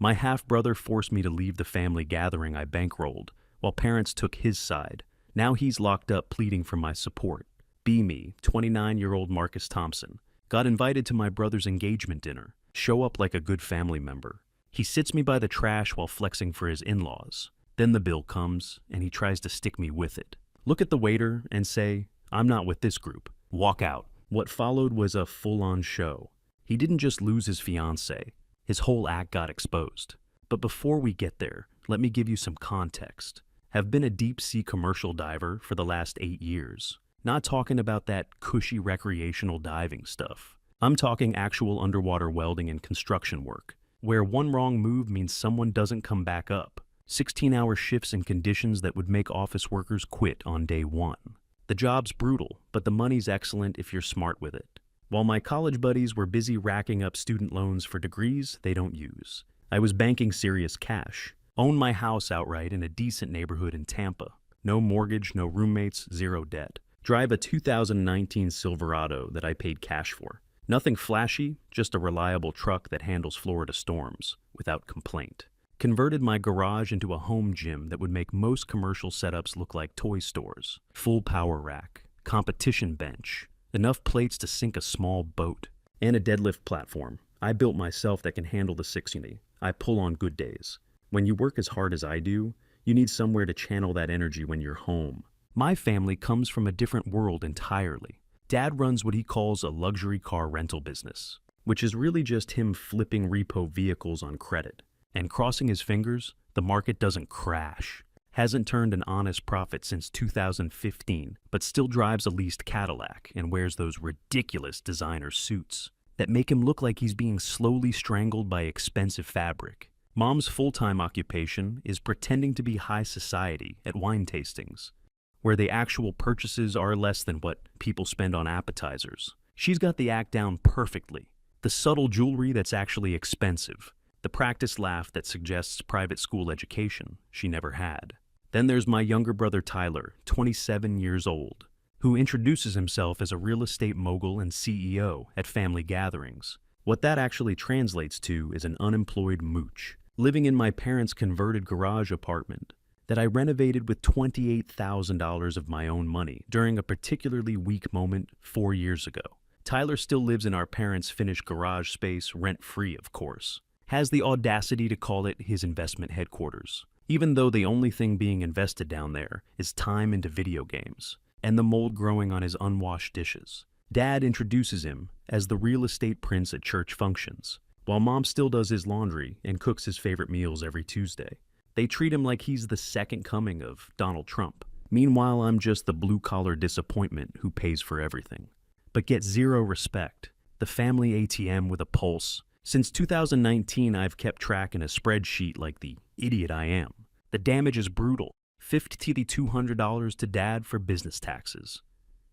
My half-brother forced me to leave the family gathering I bankrolled, while parents took his side. Now he's locked up pleading for my support. Me, 29-year-old Marcus Thompson, got invited to my brother's engagement dinner. Show up like a good family member. He sits me by the trash while flexing for his in-laws. Then the bill comes, and he tries to stick me with it. Look at the waiter and say, "I'm not with this group." Walk out. What followed was a full-on show. He didn't just lose his fiancée. His whole act got exposed. But before we get there, let me give you some context. Have been a deep-sea commercial diver for the last 8 years. Not talking about that cushy recreational diving stuff. I'm talking actual underwater welding and construction work, where one wrong move means someone doesn't come back up. 16-hour shifts in conditions that would make office workers quit on day one. The job's brutal, but the money's excellent if you're smart with it. While my college buddies were busy racking up student loans for degrees they don't use, I was banking serious cash. Owned my house outright in a decent neighborhood in Tampa. No mortgage, no roommates, zero debt. Drive a 2019 Silverado that I paid cash for. Nothing flashy, just a reliable truck that handles Florida storms without complaint. Converted my garage into a home gym that would make most commercial setups look like toy stores. Full power rack, competition bench, enough plates to sink a small boat, and a deadlift platform. I built myself that can handle the 60. I pull on good days. When you work as hard as I do, you need somewhere to channel that energy when you're home. My family comes from a different world entirely. Dad runs what he calls a luxury car rental business, which is really just him flipping repo vehicles on credit. And crossing his fingers, the market doesn't crash. Hasn't turned an honest profit since 2015, but still drives a leased Cadillac and wears those ridiculous designer suits that make him look like he's being slowly strangled by expensive fabric. Mom's full-time occupation is pretending to be high society at wine tastings, where the actual purchases are less than what people spend on appetizers. She's got the act down perfectly. The subtle jewelry that's actually expensive. The practiced laugh that suggests private school education she never had. Then there's my younger brother Tyler, 27 years old, who introduces himself as a real estate mogul and CEO at family gatherings. What that actually translates to is an unemployed mooch, living in my parents' converted garage apartment that I renovated with $28,000 of my own money during a particularly weak moment 4 years ago. Tyler still lives in our parents' finished garage space, rent-free, of course. Has the audacity to call it his investment headquarters, even though the only thing being invested down there is time into video games and the mold growing on his unwashed dishes. Dad introduces him as the real estate prince at church functions, while Mom still does his laundry and cooks his favorite meals every Tuesday. They treat him like he's the second coming of Donald Trump. Meanwhile, I'm just the blue-collar disappointment who pays for everything, but gets zero respect. The family ATM with a pulse. Since 2019, I've kept track in a spreadsheet like the idiot I am. The damage is brutal. $50 to $200 to Dad for business taxes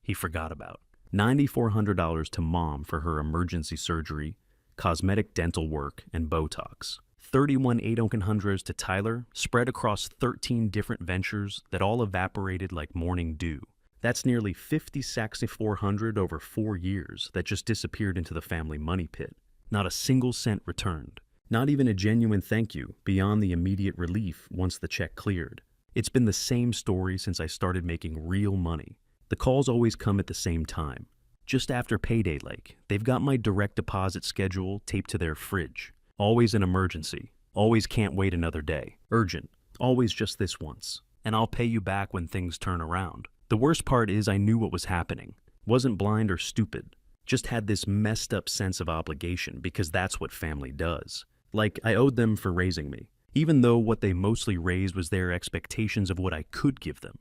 he forgot about. $9,400 to Mom for her emergency surgery, cosmetic dental work, and Botox. 31 $800s to Tyler, spread across 13 different ventures that all evaporated like morning dew. That's nearly $50,400 over 4 years that just disappeared into the family money pit. Not a single cent returned. Not even a genuine thank you beyond the immediate relief once the check cleared. It's been the same story since I started making real money. The calls always come at the same time. Just after payday like, they've got my direct deposit schedule taped to their fridge. Always an emergency. Always can't wait another day. Urgent. Always just this once. And I'll pay you back when things turn around. The worst part is I knew what was happening. Wasn't blind or stupid. Just had this messed up sense of obligation because that's what family does. Like I owed them for raising me, even though what they mostly raised was their expectations of what I could give them.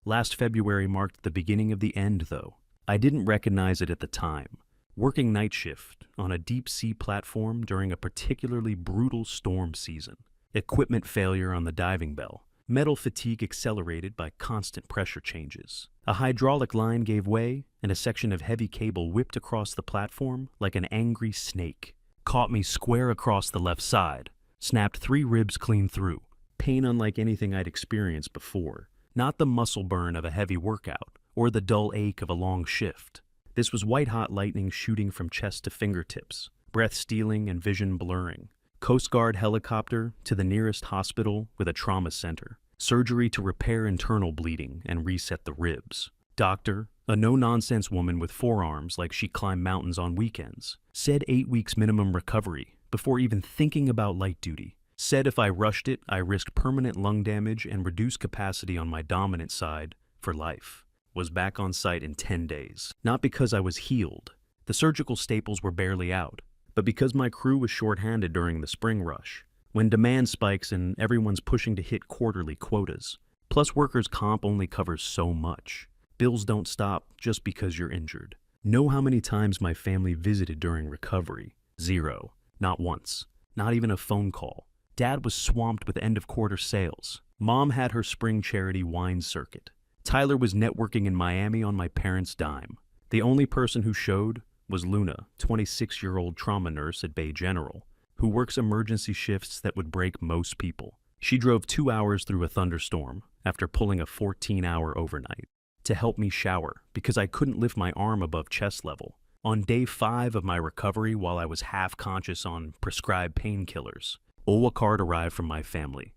Last February marked the beginning of the end, though. I didn't recognize it at the time. Working night shift on a deep-sea platform during a particularly brutal storm season. Equipment failure on the diving bell. Metal fatigue accelerated by constant pressure changes. A hydraulic line gave way, and a section of heavy cable whipped across the platform like an angry snake. Caught me square across the left side. Snapped 3 ribs clean through. Pain unlike anything I'd experienced before. Not the muscle burn of a heavy workout, or the dull ache of a long shift. This was white-hot lightning shooting from chest to fingertips, breath stealing and vision blurring. Coast Guard helicopter to the nearest hospital with a trauma center. Surgery to repair internal bleeding and reset the ribs. Doctor, a no-nonsense woman with forearms like she climbed mountains on weekends. Said 8 weeks minimum recovery before even thinking about light duty. Said if I rushed it, I risked permanent lung damage and reduced capacity on my dominant side for life. Was back on site in 10 days. Not because I was healed. The surgical staples were barely out, but because my crew was shorthanded during the spring rush, when demand spikes and everyone's pushing to hit quarterly quotas. Plus workers' comp only covers so much. Bills don't stop just because you're injured. Know how many times my family visited during recovery? 0. Not once. Not even a phone call. Dad was swamped with end-of-quarter sales. Mom had her spring charity wine circuit. Tyler was networking in Miami on my parents' dime. The only person who showed was Luna, 26-year-old trauma nurse at Bay General, who works emergency shifts that would break most people. She drove 2 hours through a thunderstorm after pulling a 14-hour overnight to help me shower because I couldn't lift my arm above chest level. On day 5 of my recovery, while I was half-conscious on prescribed painkillers, a card arrived from my family.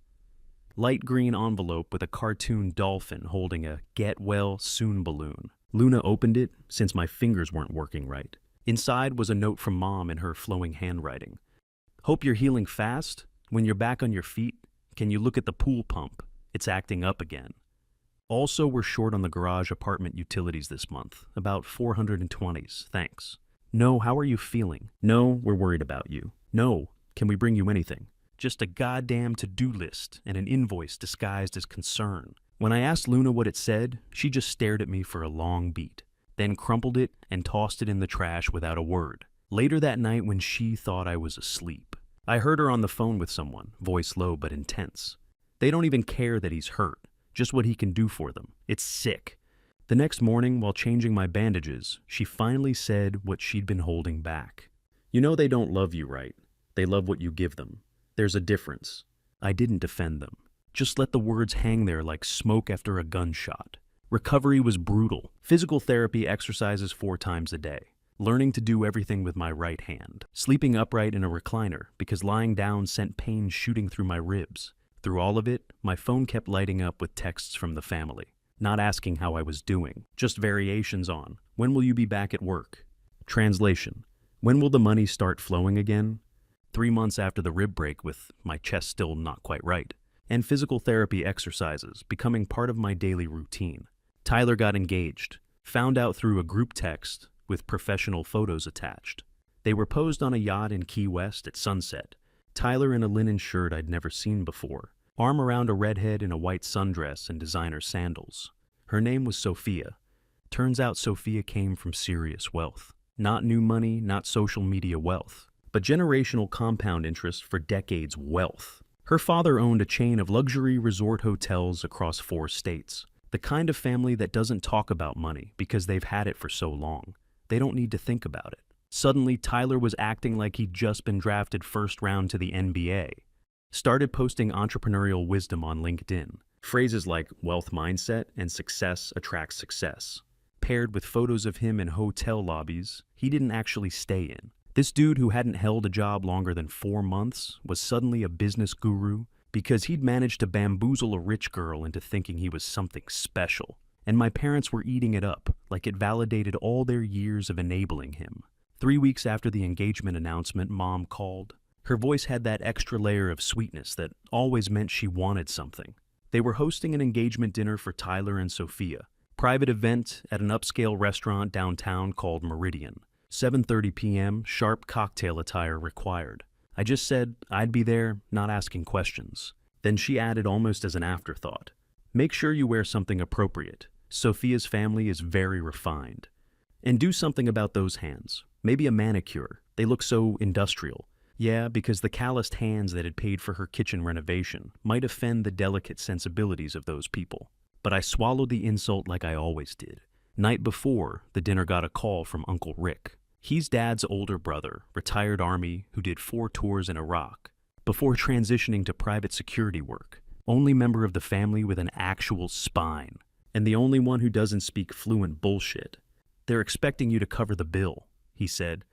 Light green envelope with a cartoon dolphin holding a get well soon balloon. Luna opened it since my fingers weren't working right. Inside was a note from Mom in her flowing handwriting. Hope you're healing fast. When you're back on your feet, can you look at the pool pump? It's acting up again. Also, we're short on the garage apartment utilities this month, about 420s, thanks. No, how are you feeling? No, we're worried about you. No, can we bring you anything? Just a goddamn to-do list and an invoice disguised as concern. When I asked Luna what it said, she just stared at me for a long beat, then crumpled it and tossed it in the trash without a word. Later that night when she thought I was asleep, I heard her on the phone with someone, voice low but intense. They don't even care that he's hurt, just what he can do for them. It's sick. The next morning, while changing my bandages, she finally said what she'd been holding back. You know they don't love you right. They love what you give them. There's a difference. I didn't defend them. Just let the words hang there like smoke after a gunshot. Recovery was brutal. Physical therapy exercises 4 times a day. Learning to do everything with my right hand. Sleeping upright in a recliner because lying down sent pain shooting through my ribs. Through all of it, my phone kept lighting up with texts from the family. Not asking how I was doing. Just variations on, when will you be back at work? Translation, when will the money start flowing again? 3 months after the rib break with my chest still not quite right. And physical therapy exercises becoming part of my daily routine. Tyler got engaged. Found out through a group text with professional photos attached. They were posed on a yacht in Key West at sunset. Tyler in a linen shirt I'd never seen before. Arm around a redhead in a white sundress and designer sandals. Her name was Sophia. Turns out Sophia came from serious wealth. Not new money, not social media wealth, but generational compound interest for decades wealth. Her father owned a chain of luxury resort hotels across 4 states. The kind of family that doesn't talk about money because they've had it for so long. They don't need to think about it. Suddenly, Tyler was acting like he'd just been drafted first round to the NBA. Started posting entrepreneurial wisdom on LinkedIn. Phrases like wealth mindset and success attracts success. Paired with photos of him in hotel lobbies he didn't actually stay in. This dude who hadn't held a job longer than 4 months was suddenly a business guru because he'd managed to bamboozle a rich girl into thinking he was something special. And my parents were eating it up like it validated all their years of enabling him. 3 weeks after the engagement announcement, Mom called. Her voice had that extra layer of sweetness that always meant she wanted something. They were hosting an engagement dinner for Tyler and Sophia. Private event at an upscale restaurant downtown called Meridian. 7:30 p.m., sharp cocktail attire required. I just said I'd be there, not asking questions. Then she added almost as an afterthought, make sure you wear something appropriate. Sophia's family is very refined. And do something about those hands. Maybe a manicure. They look so industrial. Yeah, because the calloused hands that had paid for her kitchen renovation might offend the delicate sensibilities of those people. But I swallowed the insult like I always did. Night before, the dinner got a call from Uncle Rick. He's Dad's older brother, retired Army, who did 4 tours in Iraq, before transitioning to private security work. Only member of the family with an actual spine. And the only one who doesn't speak fluent bullshit. They're expecting you to cover the bill, he said.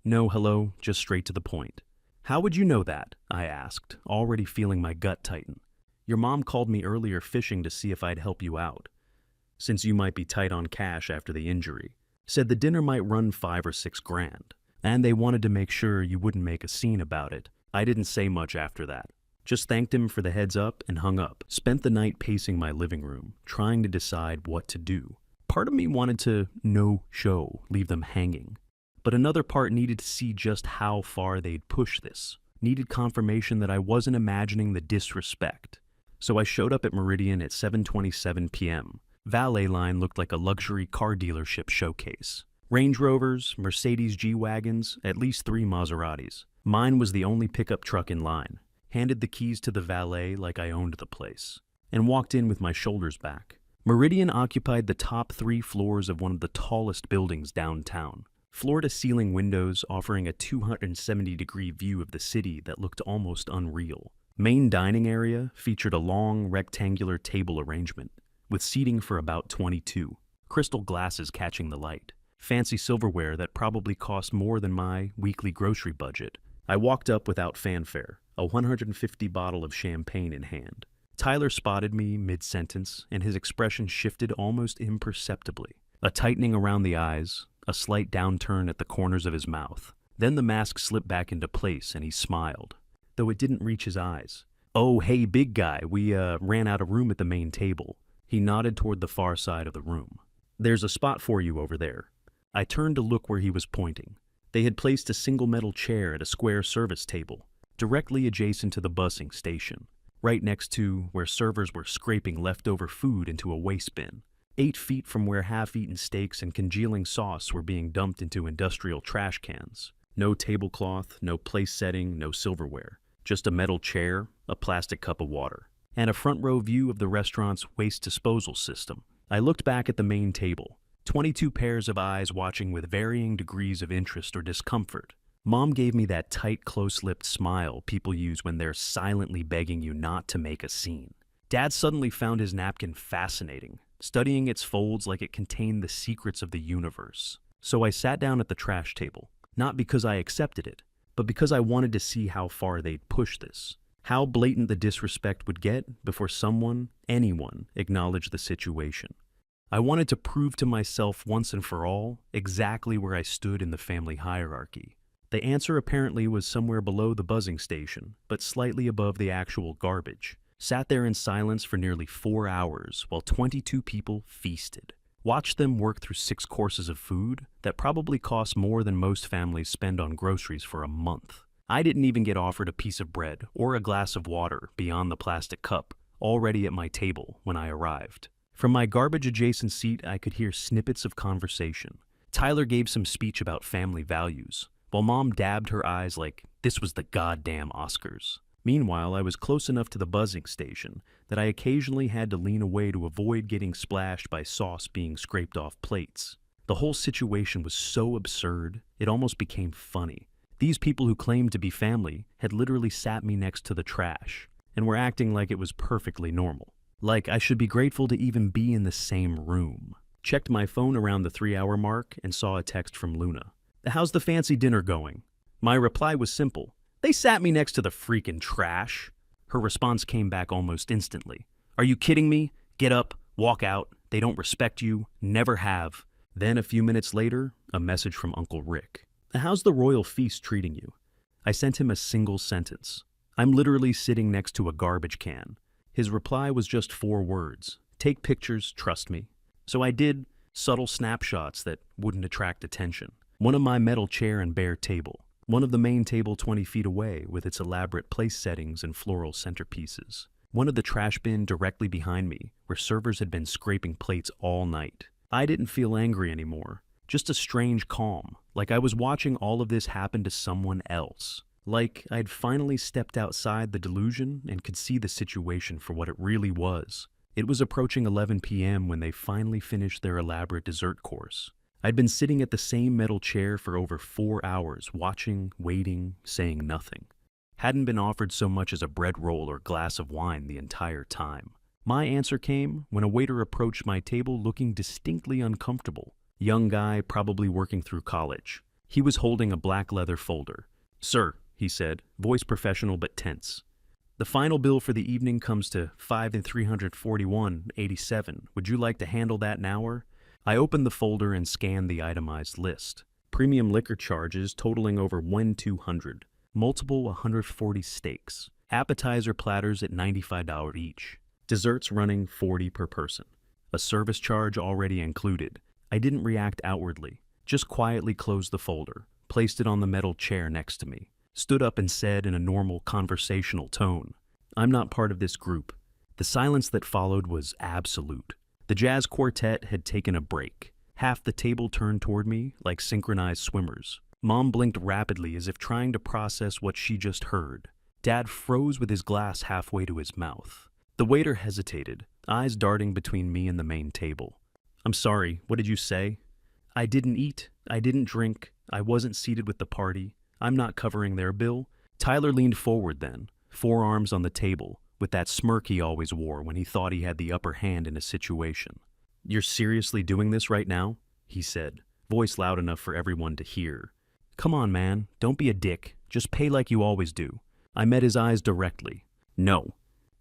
No hello, just straight to the point. "How would you know that?" I asked, already feeling my gut tighten. "Your mom called me earlier fishing to see if I'd help you out, since you might be tight on cash after the injury. Said the dinner might run 5 or 6 grand, and they wanted to make sure you wouldn't make a scene about it." I didn't say much after that. Just thanked him for the heads up and hung up. Spent the night pacing my living room, trying to decide what to do. Part of me wanted to no-show, leave them hanging. But another part needed to see just how far they'd push this. Needed confirmation that I wasn't imagining the disrespect. So I showed up at Meridian at 7:27 p.m. Valet line looked like a luxury car dealership showcase. Range Rovers, Mercedes G-Wagons, at least 3 Maseratis. Mine was the only pickup truck in line. Handed the keys to the valet like I owned the place, and walked in with my shoulders back. Meridian occupied the top 3 floors of one of the tallest buildings downtown. Floor-to-ceiling windows offering a 270-degree view of the city that looked almost unreal. Main dining area featured a long, rectangular table arrangement, with seating for about 22. Crystal glasses catching the light. Fancy silverware that probably cost more than my weekly grocery budget. I walked up without fanfare, a 150 bottle of champagne in hand. Tyler spotted me mid-sentence, and his expression shifted almost imperceptibly. A tightening around the eyes, a slight downturn at the corners of his mouth. Then the mask slipped back into place, and he smiled, though it didn't reach his eyes. "Oh, hey, big guy, we ran out of room at the main table." He nodded toward the far side of the room. "There's a spot for you over there." I turned to look where he was pointing. They had placed a single metal chair at a square service table, directly adjacent to the busing station, right next to where servers were scraping leftover food into a waste bin, 8 feet from where half-eaten steaks and congealing sauce were being dumped into industrial trash cans. No tablecloth, no place setting, no silverware. Just a metal chair, a plastic cup of water, and a front-row view of the restaurant's waste disposal system. I looked back at the main table. 22 pairs of eyes watching with varying degrees of interest or discomfort. Mom gave me that tight, close-lipped smile people use when they're silently begging you not to make a scene. Dad suddenly found his napkin fascinating, studying its folds like it contained the secrets of the universe. So I sat down at the trash table, not because I accepted it, but because I wanted to see how far they'd push this. How blatant the disrespect would get before someone, anyone, acknowledged the situation. I wanted to prove to myself once and for all exactly where I stood in the family hierarchy. The answer apparently was somewhere below the buzzing station, but slightly above the actual garbage. Sat there in silence for nearly 4 hours while 22 people feasted. Watched them work through 6 courses of food that probably cost more than most families spend on groceries for a month. I didn't even get offered a piece of bread or a glass of water beyond the plastic cup, already at my table when I arrived. From my garbage-adjacent seat, I could hear snippets of conversation. Tyler gave some speech about family values, while Mom dabbed her eyes like this was the goddamn Oscars. Meanwhile, I was close enough to the buzzing station that I occasionally had to lean away to avoid getting splashed by sauce being scraped off plates. The whole situation was so absurd, it almost became funny. These people who claimed to be family had literally sat me next to the trash and were acting like it was perfectly normal. Like I should be grateful to even be in the same room. Checked my phone around the 3-hour mark and saw a text from Luna. "How's the fancy dinner going?" My reply was simple. "They sat me next to the freaking trash." Her response came back almost instantly. "Are you kidding me? Get up, walk out. They don't respect you, never have." Then a few minutes later, a message from Uncle Rick. "How's the royal feast treating you?" I sent him a single sentence. "I'm literally sitting next to a garbage can." His reply was just 4 words. "Take pictures, trust me." So I did, subtle snapshots that wouldn't attract attention. One of my metal chair and bare table. One of the main table 20 feet away with its elaborate place settings and floral centerpieces. One of the trash bin directly behind me where servers had been scraping plates all night. I didn't feel angry anymore. Just a strange calm, like I was watching all of this happen to someone else. Like I'd finally stepped outside the delusion and could see the situation for what it really was. It was approaching 11 p.m. when they finally finished their elaborate dessert course. I'd been sitting at the same metal chair for over 4 hours, watching, waiting, saying nothing. Hadn't been offered so much as a bread roll or glass of wine the entire time. My answer came when a waiter approached my table looking distinctly uncomfortable. Young guy, probably working through college. He was holding a black leather folder. "Sir, he said, voice professional but tense. The final bill for the evening comes to $5,341.87. Would you like to handle that now? I opened the folder and scanned the itemized list. Premium liquor charges totaling over $1,200. Multiple 140 steaks. Appetizer platters at $95 each. Desserts running $40 per person. A service charge already included. I didn't react outwardly, just quietly closed the folder, placed it on the metal chair next to me, stood up and said in a normal conversational tone, I'm not part of this group. The silence that followed was absolute. The jazz quartet had taken a break. Half the table turned toward me like synchronized swimmers. Mom blinked rapidly as if trying to process what she just heard. Dad froze with his glass halfway to his mouth. The waiter hesitated, eyes darting between me and the main table. I'm sorry, what did you say? I didn't eat, I didn't drink, I wasn't seated with the party. I'm not covering their bill. Tyler leaned forward then, forearms on the table, with that smirk he always wore when he thought he had the upper hand in a situation. You're seriously doing this right now? He said, voice loud enough for everyone to hear. Come on, man, don't be a dick. Just pay like you always do. I met his eyes directly. No.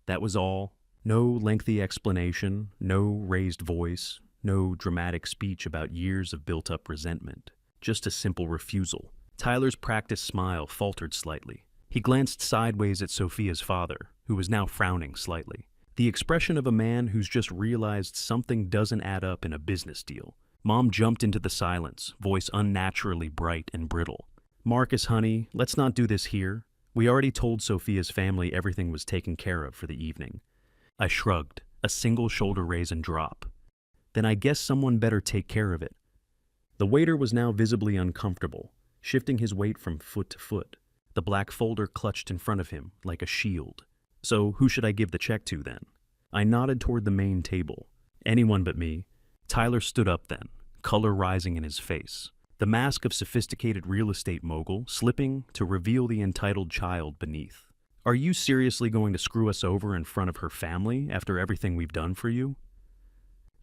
That was all. No lengthy explanation, no raised voice, no dramatic speech about years of built-up resentment. Just a simple refusal. Tyler's practiced smile faltered slightly. He glanced sideways at Sophia's father, who was now frowning slightly. The expression of a man who's just realized something doesn't add up in a business deal. Mom jumped into the silence, voice unnaturally bright and brittle. Marcus, honey, let's not do this here. We already told Sophia's family everything was taken care of for the evening. I shrugged, a single shoulder raise and drop. Then I guess someone better take care of it. The waiter was now visibly uncomfortable, shifting his weight from foot to foot. The black folder clutched in front of him like a shield. So who should I give the check to then? I nodded toward the main table. Anyone but me. Tyler stood up then, color rising in his face. The mask of sophisticated real estate mogul slipping to reveal the entitled child beneath. Are you seriously going to screw us over in front of her family after everything we've done for you?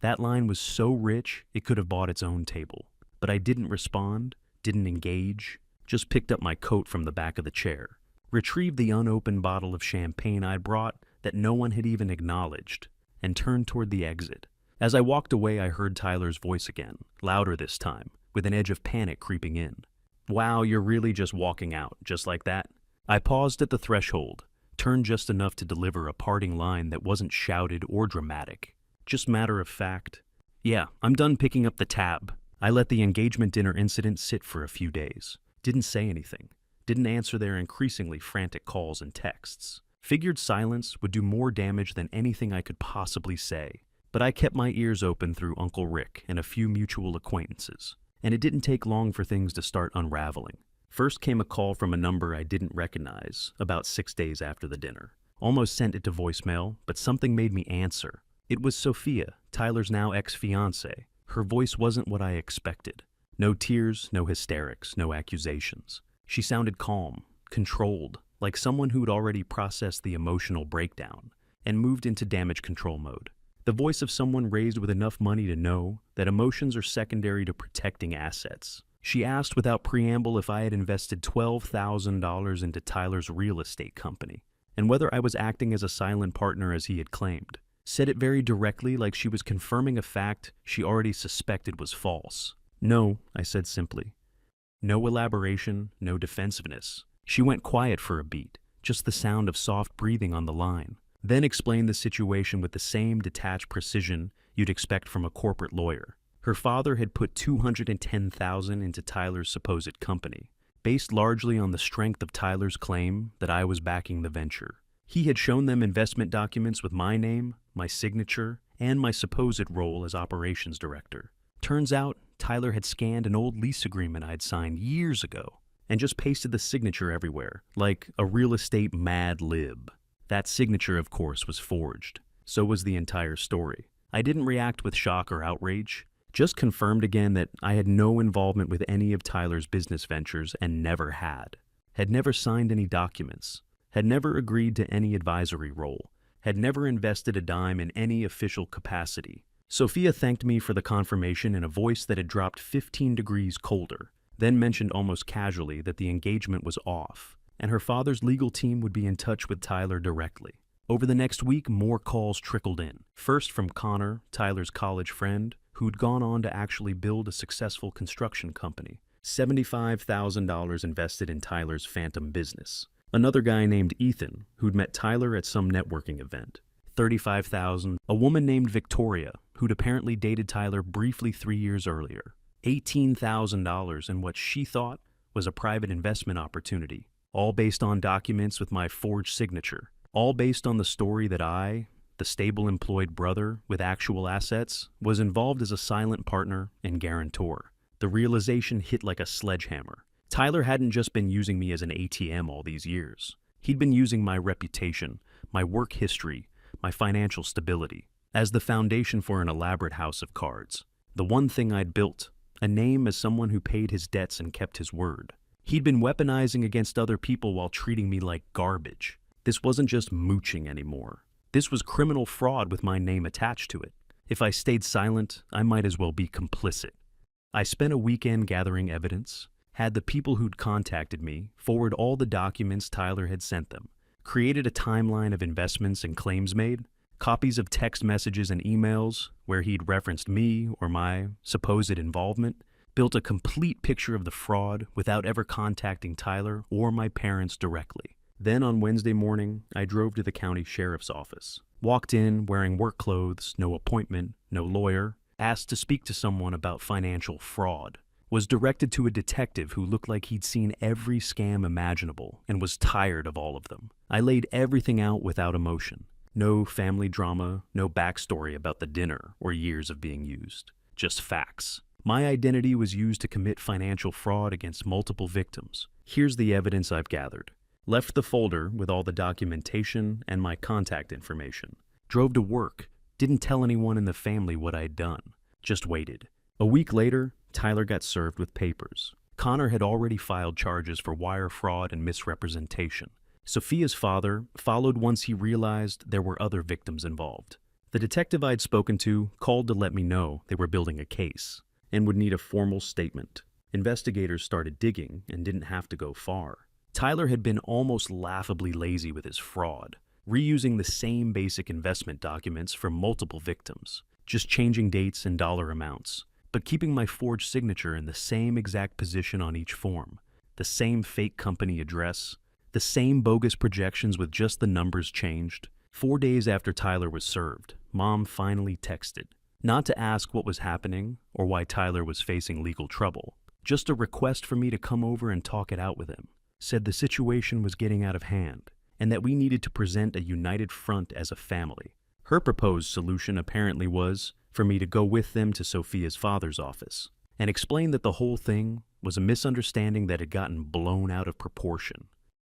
That line was so rich it could have bought its own table. But I didn't respond, didn't engage, just picked up my coat from the back of the chair, retrieved the unopened bottle of champagne I'd brought that no one had even acknowledged, and turned toward the exit. As I walked away, I heard Tyler's voice again, louder this time, with an edge of panic creeping in. Wow, you're really just walking out, just like that? I paused at the threshold, turned just enough to deliver a parting line that wasn't shouted or dramatic, just matter of fact. Yeah, I'm done picking up the tab. I let the engagement dinner incident sit for a few days. Didn't say anything. Didn't answer their increasingly frantic calls and texts. Figured silence would do more damage than anything I could possibly say. But I kept my ears open through Uncle Rick and a few mutual acquaintances. And it didn't take long for things to start unraveling. First came a call from a number I didn't recognize, about 6 days after the dinner. Almost sent it to voicemail, but something made me answer. It was Sophia, Tyler's now ex-fiancée. Her voice wasn't what I expected. No tears, no hysterics, no accusations. She sounded calm, controlled, like someone who'd already processed the emotional breakdown and moved into damage control mode. The voice of someone raised with enough money to know that emotions are secondary to protecting assets. She asked without preamble if I had invested $12,000 into Tyler's real estate company, and whether I was acting as a silent partner as he had claimed. Said it very directly, like she was confirming a fact she already suspected was false. No, I said simply. No elaboration, no defensiveness. She went quiet for a beat, just the sound of soft breathing on the line, then explained the situation with the same detached precision you'd expect from a corporate lawyer. Her father had put $210,000 into Tyler's supposed company, based largely on the strength of Tyler's claim that I was backing the venture. He had shown them investment documents with my name, my signature, and my supposed role as operations director. Turns out, Tyler had scanned an old lease agreement I'd signed years ago and just pasted the signature everywhere, like a real estate mad lib. That signature, of course, was forged. So was the entire story. I didn't react with shock or outrage. Just confirmed again that I had no involvement with any of Tyler's business ventures and never had never signed any documents, had never agreed to any advisory role, had never invested a dime in any official capacity. Sophia thanked me for the confirmation in a voice that had dropped 15 degrees colder, then mentioned almost casually that the engagement was off, and her father's legal team would be in touch with Tyler directly. Over the next week, more calls trickled in. First from Connor, Tyler's college friend, who'd gone on to actually build a successful construction company. $75,000 invested in Tyler's phantom business. Another guy named Ethan, who'd met Tyler at some networking event. $35,000. A woman named Victoria, who'd apparently dated Tyler briefly 3 years earlier. $18,000 in what she thought was a private investment opportunity, all based on documents with my forged signature, all based on the story that I, the stable employed brother with actual assets, was involved as a silent partner and guarantor. The realization hit like a sledgehammer. Tyler hadn't just been using me as an ATM all these years. He'd been using my reputation, my work history, my financial stability, as the foundation for an elaborate house of cards. The one thing I'd built, a name as someone who paid his debts and kept his word. He'd been weaponizing against other people while treating me like garbage. This wasn't just mooching anymore. This was criminal fraud with my name attached to it. If I stayed silent, I might as well be complicit. I spent a weekend gathering evidence, had the people who'd contacted me forward all the documents Tyler had sent them, created a timeline of investments and claims made, copies of text messages and emails where he'd referenced me or my supposed involvement, built a complete picture of the fraud without ever contacting Tyler or my parents directly. Then on Wednesday morning, I drove to the county sheriff's office, walked in wearing work clothes, no appointment, no lawyer, asked to speak to someone about financial fraud, was directed to a detective who looked like he'd seen every scam imaginable and was tired of all of them. I laid everything out without emotion. No family drama, no backstory about the dinner or years of being used. Just facts. My identity was used to commit financial fraud against multiple victims. Here's the evidence I've gathered. Left the folder with all the documentation and my contact information. Drove to work. Didn't tell anyone in the family what I'd done. Just waited. A week later, Tyler got served with papers. Connor had already filed charges for wire fraud and misrepresentation. Sophia's father followed once he realized there were other victims involved. The detective I'd spoken to called to let me know they were building a case and would need a formal statement. Investigators started digging and didn't have to go far. Tyler had been almost laughably lazy with his fraud, reusing the same basic investment documents for multiple victims, just changing dates and dollar amounts, but keeping my forged signature in the same exact position on each form, the same fake company address, the same bogus projections with just the numbers changed. 4 days after Tyler was served, Mom finally texted, not to ask what was happening or why Tyler was facing legal trouble, just a request for me to come over and talk it out with him. Said the situation was getting out of hand and that we needed to present a united front as a family. Her proposed solution apparently was for me to go with them to Sophia's father's office and explain that the whole thing was a misunderstanding that had gotten blown out of proportion.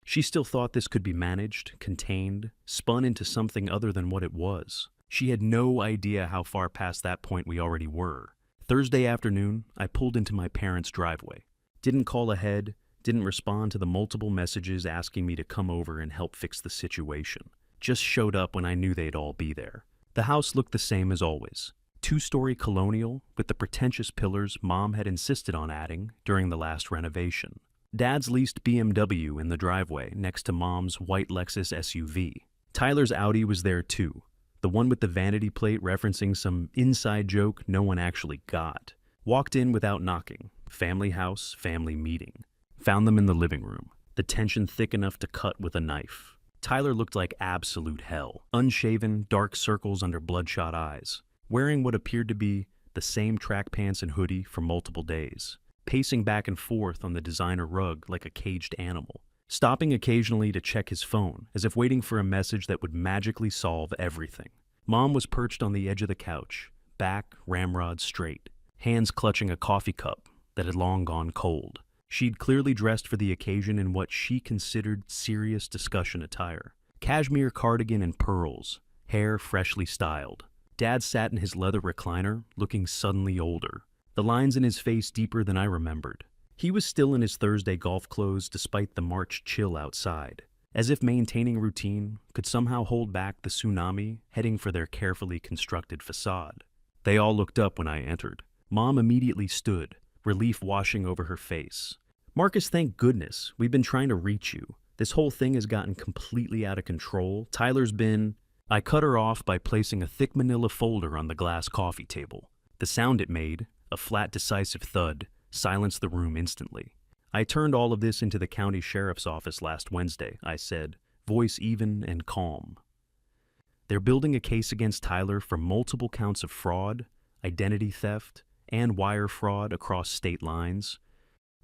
She still thought this could be managed, contained, spun into something other than what it was. She had no idea how far past that point we already were. Thursday afternoon, I pulled into my parents' driveway. Didn't call ahead, didn't respond to the multiple messages asking me to come over and help fix the situation. Just showed up when I knew they'd all be there. The house looked the same as always. 2-story colonial with the pretentious pillars Mom had insisted on adding during the last renovation. Dad's leased BMW in the driveway next to Mom's white Lexus SUV. Tyler's Audi was there too, the one with the vanity plate referencing some inside joke no one actually got. Walked in without knocking. Family house, family meeting. Found them in the living room, the tension thick enough to cut with a knife. Tyler looked like absolute hell. Unshaven, dark circles under bloodshot eyes. Wearing what appeared to be the same track pants and hoodie for multiple days. Pacing back and forth on the designer rug like a caged animal, stopping occasionally to check his phone as if waiting for a message that would magically solve everything. Mom was perched on the edge of the couch, back ramrod straight, hands clutching a coffee cup that had long gone cold. She'd clearly dressed for the occasion in what she considered serious discussion attire. Cashmere cardigan and pearls, hair freshly styled. Dad sat in his leather recliner, looking suddenly older. The lines in his face deeper than I remembered. He was still in his Thursday golf clothes despite the March chill outside, as if maintaining routine could somehow hold back the tsunami heading for their carefully constructed facade. They all looked up when I entered. Mom immediately stood, relief washing over her face. "Marcus, thank goodness. We've been trying to reach you. This whole thing has gotten completely out of control. Tyler's been... I cut her off by placing a thick manila folder on the glass coffee table. The sound it made, a flat, decisive thud, silenced the room instantly. I turned all of this into the county sheriff's office last Wednesday, I said, voice even and calm. They're building a case against Tyler for multiple counts of fraud, identity theft, and wire fraud across state lines.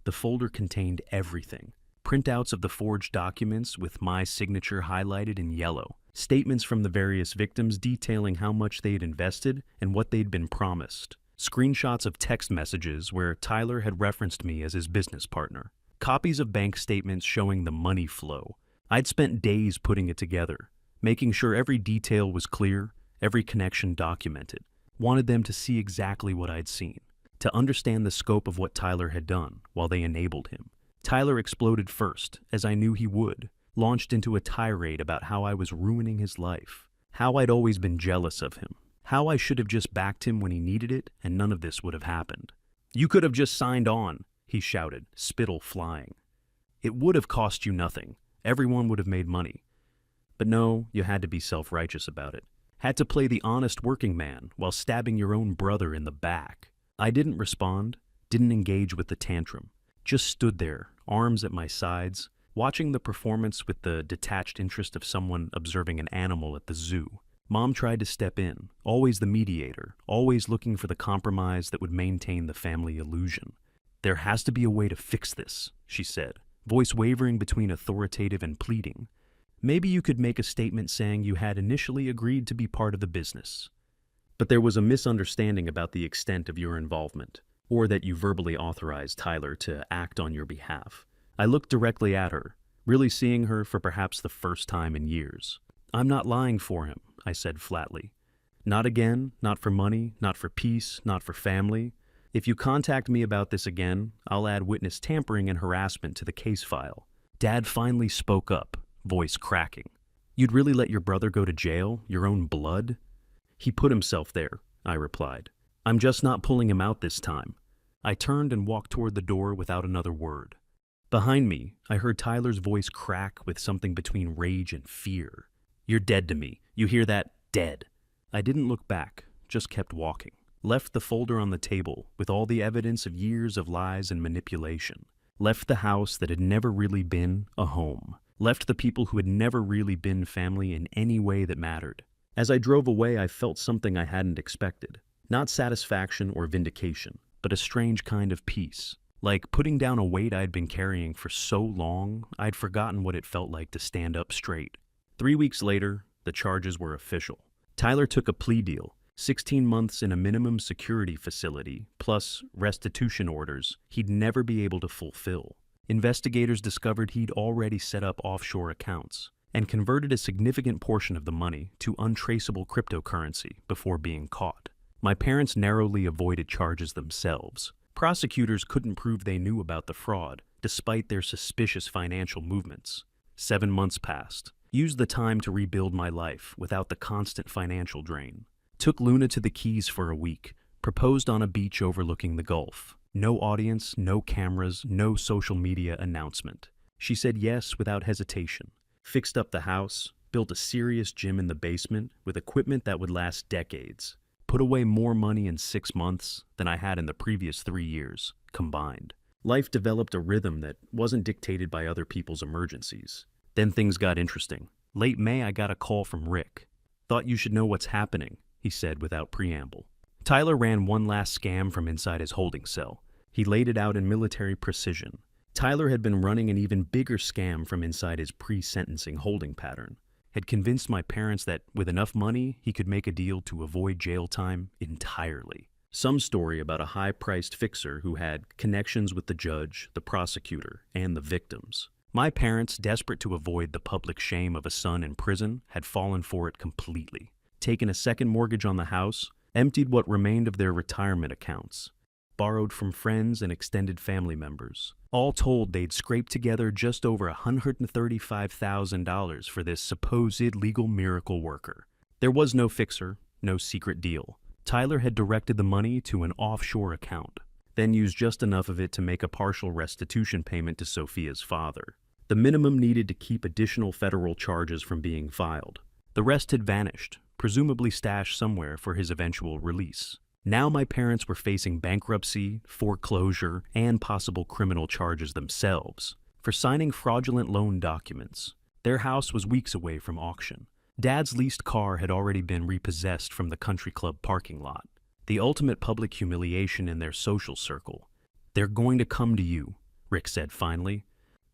The folder contained everything. Printouts of the forged documents with my signature highlighted in yellow. Statements from the various victims detailing how much they had invested and what they'd been promised. Screenshots of text messages where Tyler had referenced me as his business partner. Copies of bank statements showing the money flow. I'd spent days putting it together, making sure every detail was clear, every connection documented. Wanted them to see exactly what I'd seen, to understand the scope of what Tyler had done while they enabled him. Tyler exploded first, as I knew he would, launched into a tirade about how I was ruining his life, how I'd always been jealous of him, how I should have just backed him when he needed it and none of this would have happened. You could have just signed on, he shouted, spittle flying. It would have cost you nothing. Everyone would have made money. But no, you had to be self-righteous about it. Had to play the honest working man while stabbing your own brother in the back. I didn't respond, didn't engage with the tantrum. Just stood there, arms at my sides, watching the performance with the detached interest of someone observing an animal at the zoo. Mom tried to step in, always the mediator, always looking for the compromise that would maintain the family illusion. There has to be a way to fix this, she said, voice wavering between authoritative and pleading. Maybe you could make a statement saying you had initially agreed to be part of the business. But there was a misunderstanding about the extent of your involvement, or that you verbally authorized Tyler to act on your behalf. I looked directly at her, really seeing her for perhaps the first time in years. I'm not lying for him, I said flatly. Not again, not for money, not for peace, not for family. If you contact me about this again, I'll add witness tampering and harassment to the case file. Dad finally spoke up, voice cracking. You'd really let your brother go to jail, your own blood? He put himself there, I replied. I'm just not pulling him out this time. I turned and walked toward the door without another word. Behind me, I heard Tyler's voice crack with something between rage and fear. You're dead to me. You hear that? Dead. I didn't look back, just kept walking. Left the folder on the table with all the evidence of years of lies and manipulation. Left the house that had never really been a home. Left the people who had never really been family in any way that mattered. As I drove away, I felt something I hadn't expected. Not satisfaction or vindication, but a strange kind of peace. Like putting down a weight I'd been carrying for so long, I'd forgotten what it felt like to stand up straight. 3 weeks later, the charges were official. Tyler took a plea deal, 16 months in a minimum security facility, plus restitution orders he'd never be able to fulfill. Investigators discovered he'd already set up offshore accounts and converted a significant portion of the money to untraceable cryptocurrency before being caught. My parents narrowly avoided charges themselves. Prosecutors couldn't prove they knew about the fraud, despite their suspicious financial movements. 7 months passed. Used the time to rebuild my life without the constant financial drain. Took Luna to the Keys for a week. Proposed on a beach overlooking the Gulf. No audience, no cameras, no social media announcement. She said yes without hesitation. Fixed up the house, built a serious gym in the basement with equipment that would last decades. Put away more money in 6 months than I had in the previous 3 years, combined. Life developed a rhythm that wasn't dictated by other people's emergencies. Then things got interesting. Late May, I got a call from Rick. Thought you should know what's happening, he said without preamble. Tyler ran one last scam from inside his holding cell. He laid it out in military precision. Tyler had been running an even bigger scam from inside his pre-sentencing holding pattern. Had convinced my parents that with enough money, he could make a deal to avoid jail time entirely. Some story about a high-priced fixer who had connections with the judge, the prosecutor, and the victims. My parents, desperate to avoid the public shame of a son in prison, had fallen for it completely. Taken a second mortgage on the house, emptied what remained of their retirement accounts, borrowed from friends and extended family members. All told, they'd scraped together just over $135,000 for this supposed legal miracle worker. There was no fixer, no secret deal. Tyler had directed the money to an offshore account, then used just enough of it to make a partial restitution payment to Sophia's father. the minimum needed to keep additional federal charges from being filed. The rest had vanished, presumably stashed somewhere for his eventual release. Now my parents were facing bankruptcy, foreclosure, and possible criminal charges themselves for signing fraudulent loan documents. Their house was weeks away from auction. Dad's leased car had already been repossessed from the country club parking lot. The ultimate public humiliation in their social circle. "They're going to come to you," Rick said finally.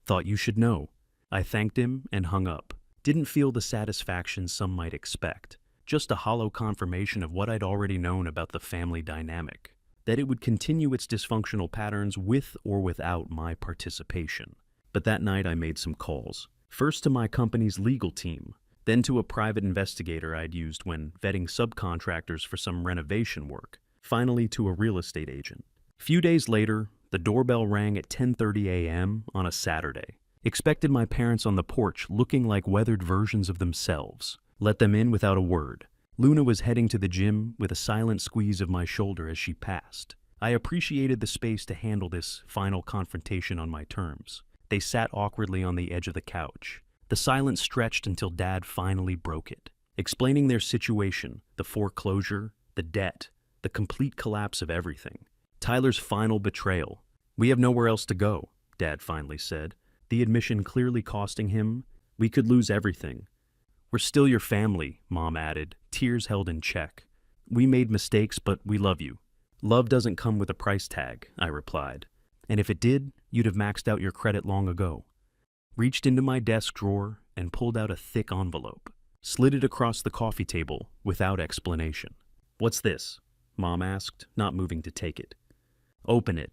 "Thought you should know." I thanked him and hung up. Didn't feel the satisfaction some might expect. Just a hollow confirmation of what I'd already known about the family dynamic. That it would continue its dysfunctional patterns with or without my participation. But that night I made some calls. First to my company's legal team, then to a private investigator I'd used when vetting subcontractors for some renovation work, finally to a real estate agent. Few days later, the doorbell rang at 10:30 a.m. on a Saturday. Expected my parents on the porch looking like weathered versions of themselves. Let them in without a word. Luna was heading to the gym with a silent squeeze of my shoulder as she passed. I appreciated the space to handle this final confrontation on my terms. They sat awkwardly on the edge of the couch. The silence stretched until Dad finally broke it, explaining their situation, the foreclosure, the debt, the complete collapse of everything. Tyler's final betrayal. "We have nowhere else to go," Dad finally said, the admission clearly costing him. "We could lose everything." "We're still your family," Mom added, tears held in check. "We made mistakes, but we love you." "Love doesn't come with a price tag," I replied. "And if it did, you'd have maxed out your credit long ago." Reached into my desk drawer and pulled out a thick envelope. Slid it across the coffee table without explanation. "What's this?" Mom asked, not moving to take it. "Open it."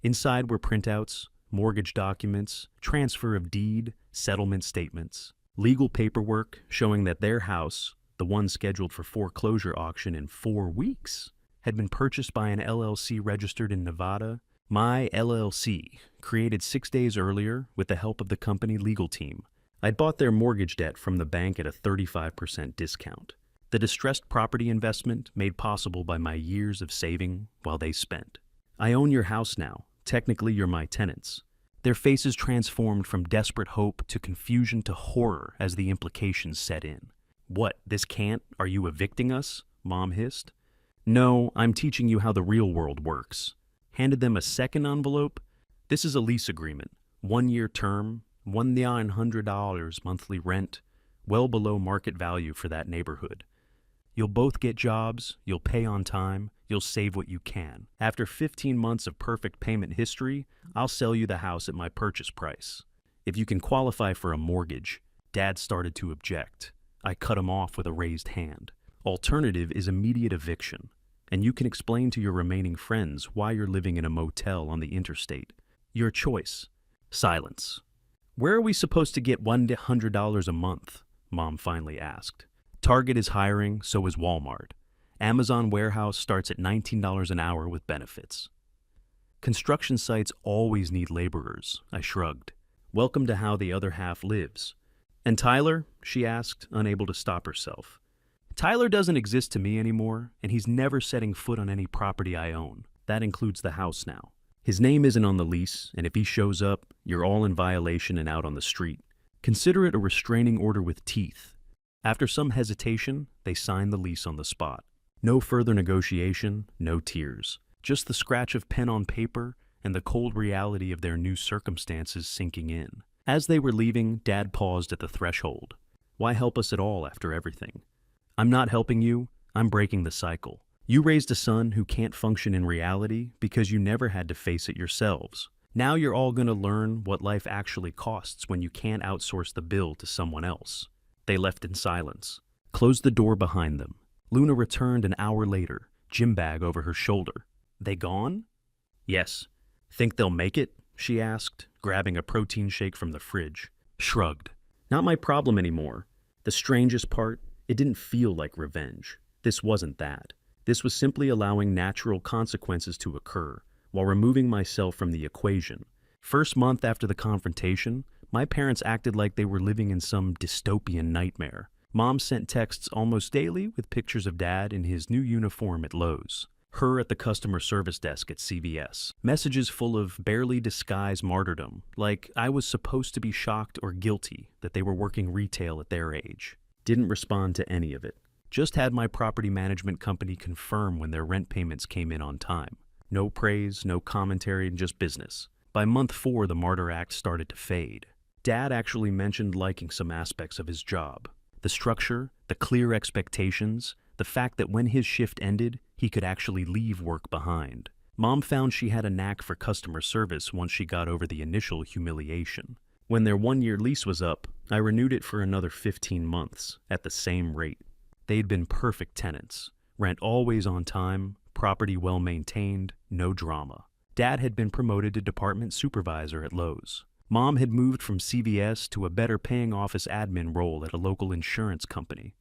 Inside were printouts, mortgage documents, transfer of deed, settlement statements, legal paperwork showing that their house, the one scheduled for foreclosure auction in 4 weeks, had been purchased by an LLC registered in Nevada. My LLC, created 6 days earlier with the help of the company legal team. I'd bought their mortgage debt from the bank at a 35% discount. The distressed property investment made possible by my years of saving while they spent. "I own your house now. Technically, you're my tenants." Their faces transformed from desperate hope to confusion to horror as the implications set in. "What, this can't? Are you evicting us?" Mom hissed. "No, I'm teaching you how the real world works." Handed them a second envelope. "This is a lease agreement. 1-year term, $1,900 monthly rent, well below market value for that neighborhood. You'll both get jobs, you'll pay on time, you'll save what you can. After 15 months of perfect payment history, I'll sell you the house at my purchase price. If you can qualify for a mortgage." Dad started to object. I cut him off with a raised hand. "Alternative is immediate eviction. And you can explain to your remaining friends why you're living in a motel on the interstate. Your choice." Silence. "Where are we supposed to get $100 a month?" Mom finally asked. "Target is hiring, so is Walmart. Amazon warehouse starts at $19 an hour with benefits." "Construction sites always need laborers," I shrugged. "Welcome to how the other half lives." "And Tyler?" she asked, unable to stop herself. "Tyler doesn't exist to me anymore, and he's never setting foot on any property I own. That includes the house now. His name isn't on the lease, and if he shows up, you're all in violation and out on the street. Consider it a restraining order with teeth." After some hesitation, they signed the lease on the spot. No further negotiation, no tears. Just the scratch of pen on paper and the cold reality of their new circumstances sinking in. As they were leaving, Dad paused at the threshold. "Why help us at all after everything?" "I'm not helping you, I'm breaking the cycle. You raised a son who can't function in reality because you never had to face it yourselves. Now you're all going to learn what life actually costs when you can't outsource the bill to someone else." They left in silence, closed the door behind them. Luna returned an hour later, gym bag over her shoulder. "They gone?" "Yes." "Think they'll make it?" she asked, grabbing a protein shake from the fridge. Shrugged. "Not my problem anymore. The strangest part, it didn't feel like revenge. This wasn't that. This was simply allowing natural consequences to occur, while removing myself from the equation. First month after the confrontation, my parents acted like they were living in some dystopian nightmare. Mom sent texts almost daily with pictures of Dad in his new uniform at Lowe's. Her at the customer service desk at CVS. Messages full of barely disguised martyrdom, like I was supposed to be shocked or guilty that they were working retail at their age. Didn't respond to any of it. Just had my property management company confirm when their rent payments came in on time. No praise, no commentary, just business. By month 4, the martyr act started to fade. Dad actually mentioned liking some aspects of his job. The structure, the clear expectations, the fact that when his shift ended, he could actually leave work behind. Mom found she had a knack for customer service once she got over the initial humiliation. When their 1-year lease was up, I renewed it for another 15 months, at the same rate. They'd been perfect tenants. Rent always on time, property well maintained, no drama. Dad had been promoted to department supervisor at Lowe's. Mom had moved from CVS to a better paying office admin role at a local insurance company.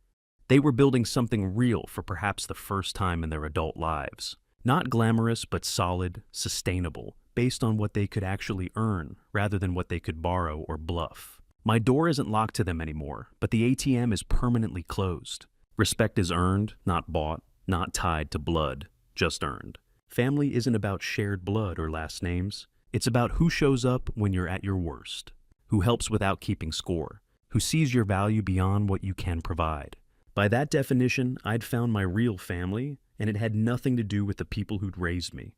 They were building something real for perhaps the first time in their adult lives. Not glamorous, but solid, sustainable, based on what they could actually earn rather than what they could borrow or bluff. My door isn't locked to them anymore, but the ATM is permanently closed. Respect is earned, not bought, not tied to blood, just earned. Family isn't about shared blood or last names. It's about who shows up when you're at your worst, who helps without keeping score, who sees your value beyond what you can provide. By that definition, I'd found my real family, and it had nothing to do with the people who'd raised me.